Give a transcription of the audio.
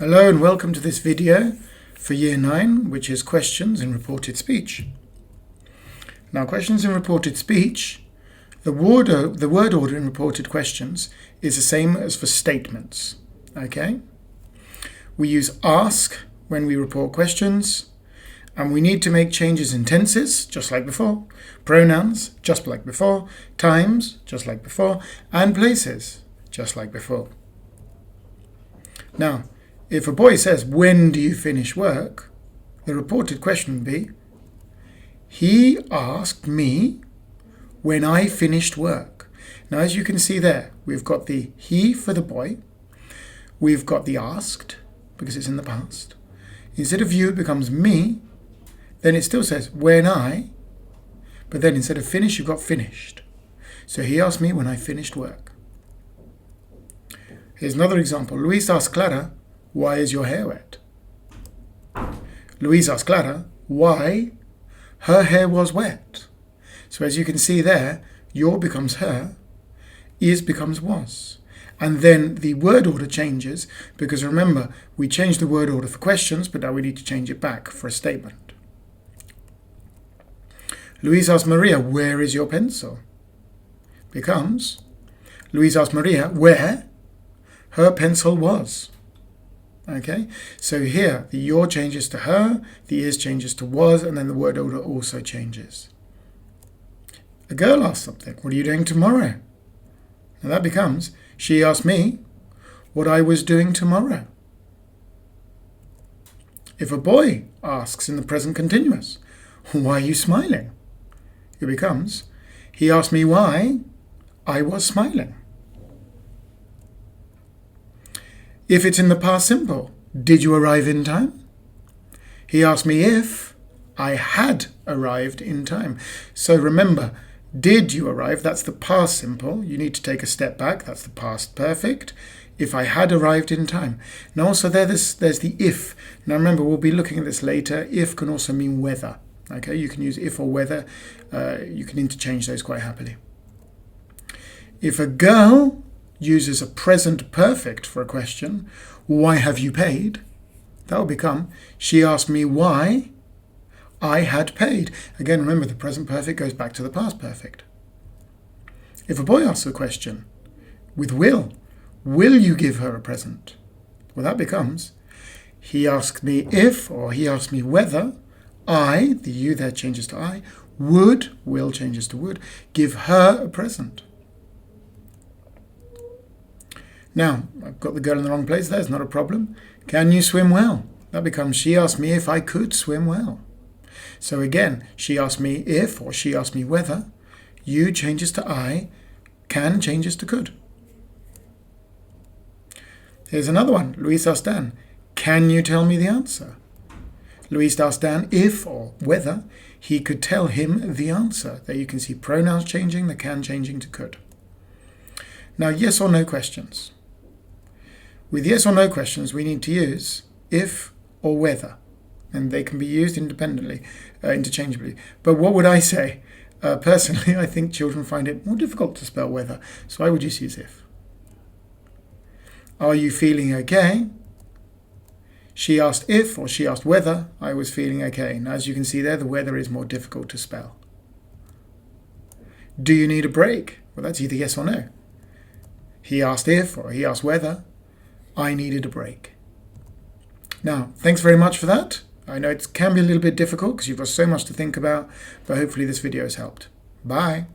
Hello and welcome to this video for Year 9, which is questions in reported speech. Now, questions in reported speech, the word order in reported questions is the same as for statements. Okay? We use ask when we report questions, and we need to make changes in tenses, just like before, pronouns, just like before, times, just like before, and places, just like before. Now, if a boy says, "When do you finish work?" the reported question would be, he asked me when I finished work. Now, as you can see there, we've got the he for the boy. We've got the asked, because it's in the past. Instead of you, it becomes me. Then it still says, when I. But then instead of finish, you've got finished. So he asked me when I finished work. Here's another example. Luis asked Clara, "Why is your hair wet?" Louise asked Clara why her hair was wet. So as you can see there, your becomes her, is becomes was. And then the word order changes because remember, we changed the word order for questions, but now we need to change it back for a statement. Louise asked Maria, "Where is your pencil?" Becomes, Louise asked Maria where her pencil was. Okay, so here the your changes to her, the is changes to was, and then the word order also changes. A girl asked something, "What are you doing tomorrow?" Now that becomes, she asked me what I was doing tomorrow. If a boy asks in the present continuous, "Why are you smiling?" it becomes, he asked me why I was smiling. If it's in the past simple, "Did you arrive in time?" he asked me if I had arrived in time. So remember, did you arrive? That's the past simple. You need to take a step back. That's the past perfect. If I had arrived in time. Now also there's the if. Now remember, we'll be looking at this later. If can also mean whether. Okay, you can use if or whether. You can interchange those quite happily. If a girl uses a present perfect for a question, "Why have you paid?" that will become, she asked me why I had paid. Again, remember the present perfect goes back to the past perfect. If a boy asks a question with will you give her a present? Well, that becomes, he asked me if, or he asked me whether I, the you there changes to I, will changes to would, give her a present. Now, I've got the girl in the wrong place there, it's not a problem. Can you swim well? That becomes, she asked me if I could swim well. So again, she asked me if, or she asked me whether. You changes to I, can changes to could. Here's another one. Luis asked Dan, "Can you tell me the answer?" Luis asked Dan if, or whether, he could tell him the answer. There you can see pronouns changing, the can changing to could. Now, yes or no questions. With yes or no questions, we need to use if or whether, and they can be used independently, interchangeably. But what would I say? Personally, I think children find it more difficult to spell whether, so I would just use if. Are you feeling okay? She asked if, or she asked whether I was feeling okay. Now, as you can see there, the whether is more difficult to spell. Do you need a break? Well, that's either yes or no. He asked if, or he asked whether I needed a break. Now, thanks very much for that. I know it can be a little bit difficult because you've got so much to think about, but hopefully this video has helped. Bye.